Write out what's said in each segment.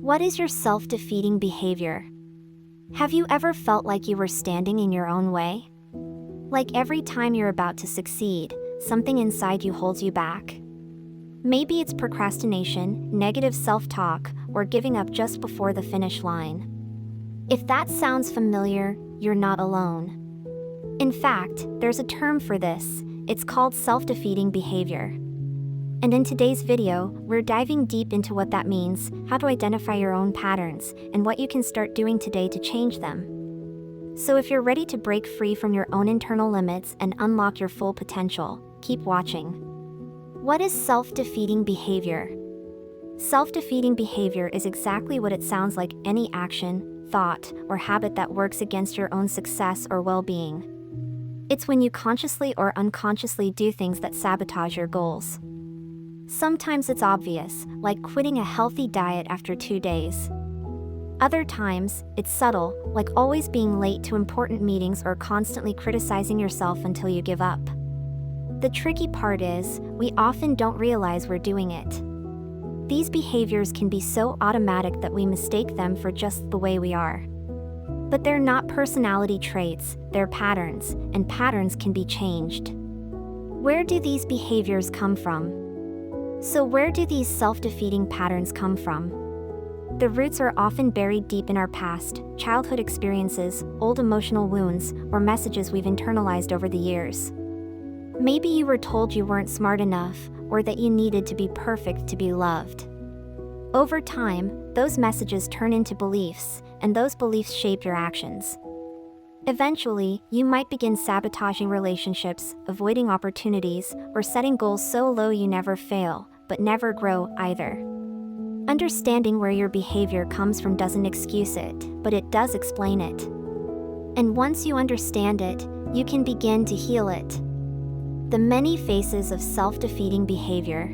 What is your self-defeating behavior? Have you ever felt like you were standing in your own way? Like every time you're about to succeed, something inside you holds you back? Maybe it's procrastination, negative self-talk, or giving up just before the finish line. If that sounds familiar, you're not alone. In fact, there's a term for this. It's called self-defeating behavior. And in today's video, we're diving deep into what that means, how to identify your own patterns, and what you can start doing today to change them. So if you're ready to break free from your own internal limits and unlock your full potential, keep watching. What is self-defeating behavior? Self-defeating behavior is exactly what it sounds like: any action, thought, or habit that works against your own success or well-being. It's when you consciously or unconsciously do things that sabotage your goals. Sometimes it's obvious, like quitting a healthy diet after 2 days. Other times, it's subtle, like always being late to important meetings or constantly criticizing yourself until you give up. The tricky part is, we often don't realize we're doing it. These behaviors can be so automatic that we mistake them for just the way we are. But they're not personality traits, they're patterns, and patterns can be changed. Where do these behaviors come from? So where do these self-defeating patterns come from? The roots are often buried deep in our past, childhood experiences, old emotional wounds, or messages we've internalized over the years. Maybe you were told you weren't smart enough, or that you needed to be perfect to be loved. Over time, those messages turn into beliefs, and those beliefs shape your actions. Eventually, you might begin sabotaging relationships, avoiding opportunities, or setting goals so low you never fail, but never grow either. Understanding where your behavior comes from doesn't excuse it, but it does explain it. And once you understand it, you can begin to heal it. The many faces of self-defeating behavior.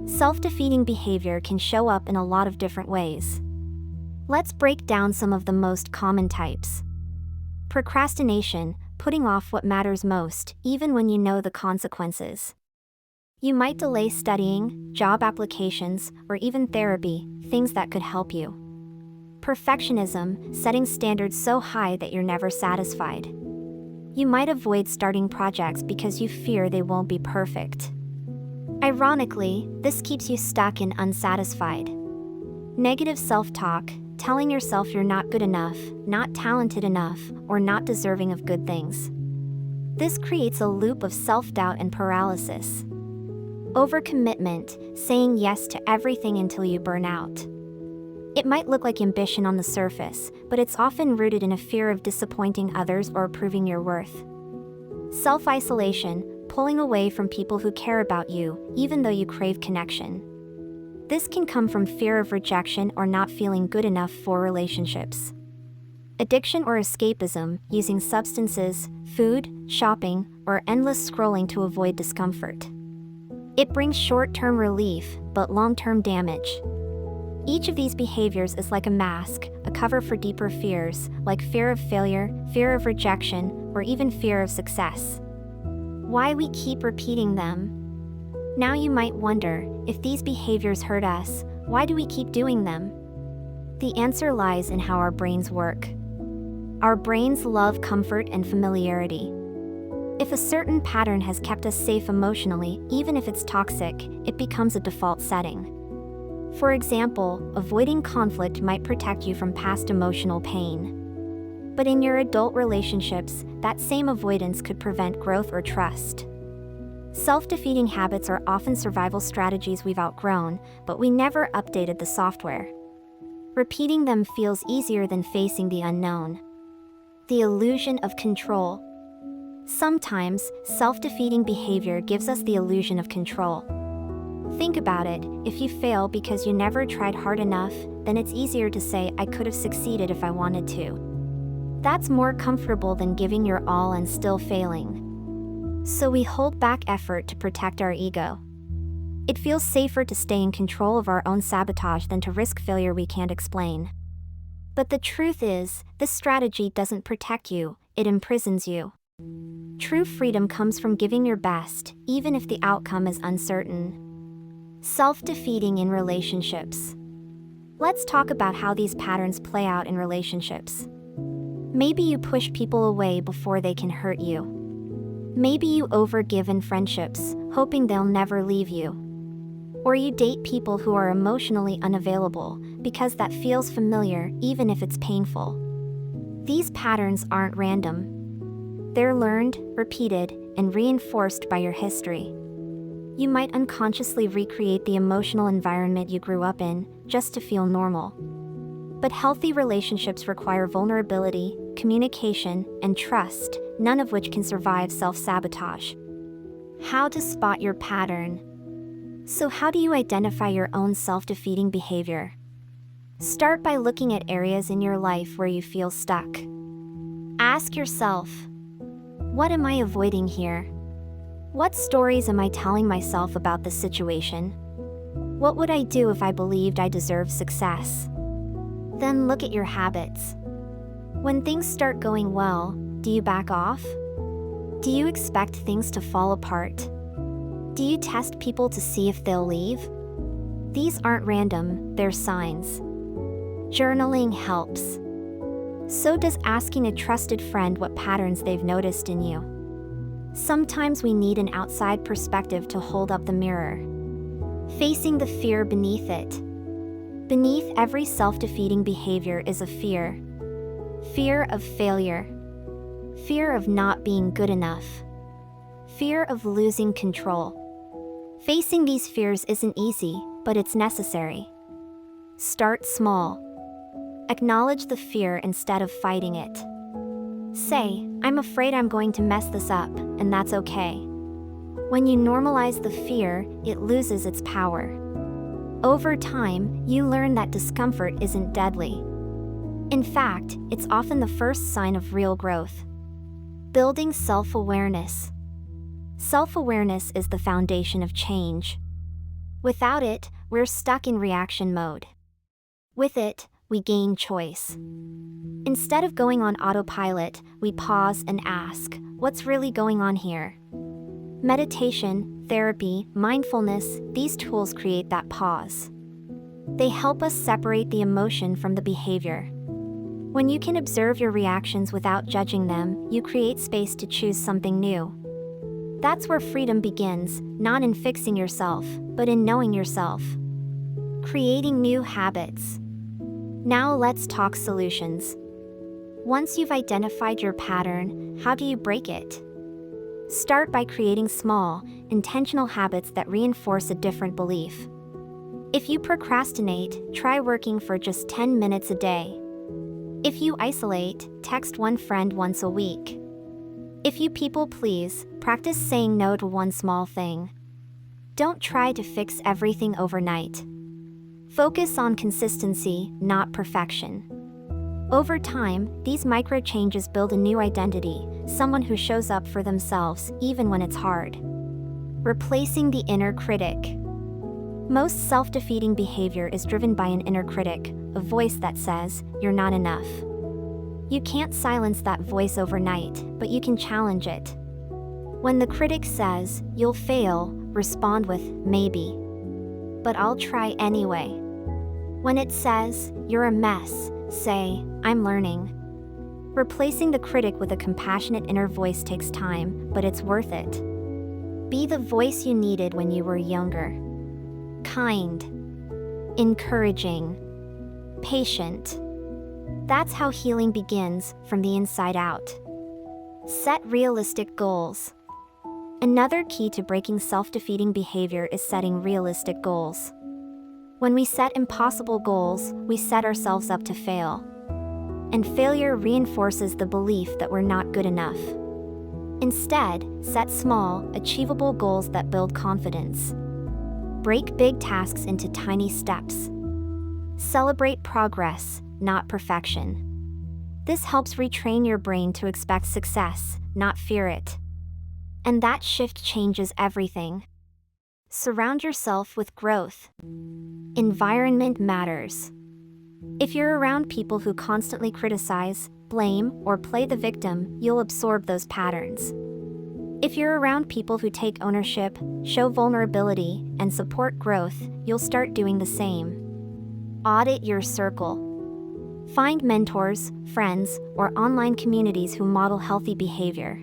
Self-defeating behavior can show up in a lot of different ways. Let's break down some of the most common types. Procrastination, putting off what matters most, even when you know the consequences. You might delay studying, job applications, or even therapy, things that could help you. Perfectionism, setting standards so high that you're never satisfied. You might avoid starting projects because you fear they won't be perfect. Ironically, this keeps you stuck and unsatisfied. Negative self-talk, telling yourself you're not good enough, not talented enough, or not deserving of good things. This creates a loop of self-doubt and paralysis. Overcommitment, saying yes to everything until you burn out. It might look like ambition on the surface, but it's often rooted in a fear of disappointing others or proving your worth. Self-isolation, pulling away from people who care about you, even though you crave connection. This can come from fear of rejection or not feeling good enough for relationships. Addiction or escapism, using substances, food, shopping, or endless scrolling to avoid discomfort. It brings short-term relief, but long-term damage. Each of these behaviors is like a mask, a cover for deeper fears, like fear of failure, fear of rejection, or even fear of success. Why we keep repeating them? Now you might wonder, if these behaviors hurt us, why do we keep doing them? The answer lies in how our brains work. Our brains love comfort and familiarity. If a certain pattern has kept us safe emotionally, even if it's toxic, it becomes a default setting. For example, avoiding conflict might protect you from past emotional pain. But in your adult relationships, that same avoidance could prevent growth or trust. Self-defeating habits are often survival strategies we've outgrown, but we never updated the software. Repeating them feels easier than facing the unknown. The illusion of control. Sometimes, self-defeating behavior gives us the illusion of control. Think about it: if you fail because you never tried hard enough, then it's easier to say, "I could have succeeded if I wanted to." That's more comfortable than giving your all and still failing. So we hold back effort to protect our ego. It feels safer to stay in control of our own sabotage than to risk failure we can't explain. But the truth is, this strategy doesn't protect you, it imprisons you. True freedom comes from giving your best, even if the outcome is uncertain. Self-defeating in relationships. Let's talk about how these patterns play out in relationships. Maybe you push people away before they can hurt you. Maybe you overgive in friendships, hoping they'll never leave you. Or you date people who are emotionally unavailable because that feels familiar even if it's painful. These patterns aren't random. They're learned, repeated, and reinforced by your history. You might unconsciously recreate the emotional environment you grew up in just to feel normal. But healthy relationships require vulnerability, communication, and trust, none of which can survive self-sabotage. How to spot your pattern. So how do you identify your own self-defeating behavior? Start by looking at areas in your life where you feel stuck. Ask yourself, what am I avoiding here? What stories am I telling myself about this situation? What would I do if I believed I deserved success? Then look at your habits. When things start going well, do you back off? Do you expect things to fall apart? Do you test people to see if they'll leave? These aren't random, they're signs. Journaling helps. So does asking a trusted friend what patterns they've noticed in you. Sometimes we need an outside perspective to hold up the mirror. Facing the fear beneath it. Beneath every self-defeating behavior is a fear. Fear of failure. Fear of not being good enough. Fear of losing control. Facing these fears isn't easy, but it's necessary. Start small. Acknowledge the fear instead of fighting it. Say, I'm afraid I'm going to mess this up, and that's okay. When you normalize the fear, it loses its power. Over time, you learn that discomfort isn't deadly. In fact, it's often the first sign of real growth. Building self-awareness. Self-awareness is the foundation of change. Without it, we're stuck in reaction mode. With it, we gain choice. Instead of going on autopilot, we pause and ask, what's really going on here? Meditation, therapy, mindfulness, these tools create that pause. They help us separate the emotion from the behavior. When you can observe your reactions without judging them, you create space to choose something new. That's where freedom begins, not in fixing yourself, but in knowing yourself. Creating new habits. Now let's talk solutions. Once you've identified your pattern, how do you break it? Start by creating small, intentional habits that reinforce a different belief. If you procrastinate, try working for just 10 minutes a day. If you isolate, text one friend once a week. If you people please, practice saying no to one small thing. Don't try to fix everything overnight. Focus on consistency, not perfection. Over time, these micro changes build a new identity, someone who shows up for themselves even when it's hard. Replacing the inner critic. Most self-defeating behavior is driven by an inner critic, a voice that says, you're not enough. You can't silence that voice overnight, but you can challenge it. When the critic says, you'll fail, respond with, maybe. But I'll try anyway. When it says, you're a mess, say, I'm learning. Replacing the critic with a compassionate inner voice takes time, but it's worth it. Be the voice you needed when you were younger. Kind. Encouraging. Patient. That's how healing begins, from the inside out. Set realistic goals. Another key to breaking self-defeating behavior is setting realistic goals. When we set impossible goals, we set ourselves up to fail. And failure reinforces the belief that we're not good enough. Instead, set small, achievable goals that build confidence. Break big tasks into tiny steps. Celebrate progress, not perfection. This helps retrain your brain to expect success, not fear it. And that shift changes everything. Surround yourself with growth. Environment matters. If you're around people who constantly criticize, blame, or play the victim, you'll absorb those patterns. If you're around people who take ownership, show vulnerability, and support growth, you'll start doing the same. Audit your circle. Find mentors, friends, or online communities who model healthy behavior.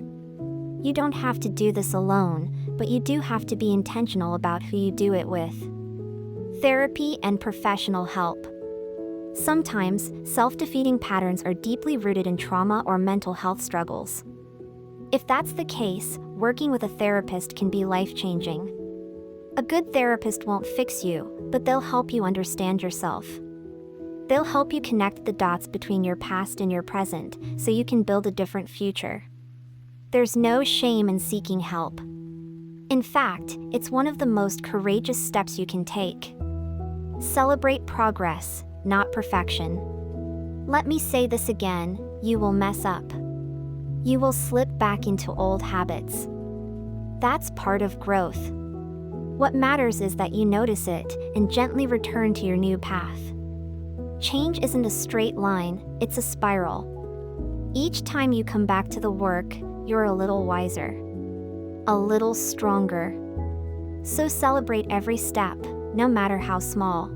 You don't have to do this alone, but you do have to be intentional about who you do it with. Therapy and professional help. Sometimes, self-defeating patterns are deeply rooted in trauma or mental health struggles. If that's the case, working with a therapist can be life-changing. A good therapist won't fix you, but they'll help you understand yourself. They'll help you connect the dots between your past and your present, so you can build a different future. There's no shame in seeking help. In fact, it's one of the most courageous steps you can take. Celebrate progress, not perfection. Let me say this again, you will mess up. You will slip back into old habits. That's part of growth. What matters is that you notice it and gently return to your new path. Change isn't a straight line, it's a spiral. Each time you come back to the work, you're a little wiser, a little stronger. So celebrate every step, no matter how small.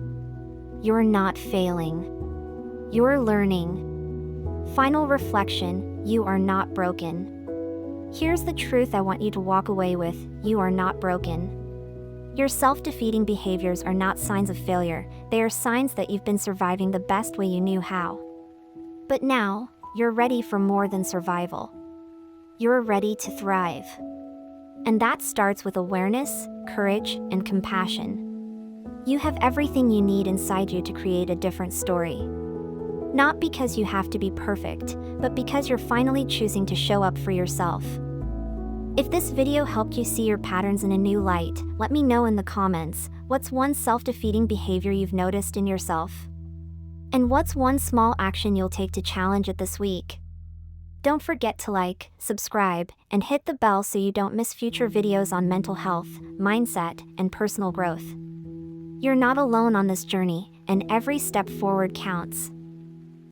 You're not failing. You're learning. Final reflection, you are not broken. Here's the truth I want you to walk away with, you are not broken. Your self-defeating behaviors are not signs of failure, they are signs that you've been surviving the best way you knew how. But now, you're ready for more than survival. You're ready to thrive. And that starts with awareness, courage, and compassion. You have everything you need inside you to create a different story. Not because you have to be perfect, but because you're finally choosing to show up for yourself. If this video helped you see your patterns in a new light, let me know in the comments, what's one self-defeating behavior you've noticed in yourself? And what's one small action you'll take to challenge it this week? Don't forget to like, subscribe, and hit the bell so you don't miss future videos on mental health, mindset, and personal growth. You're not alone on this journey, and every step forward counts.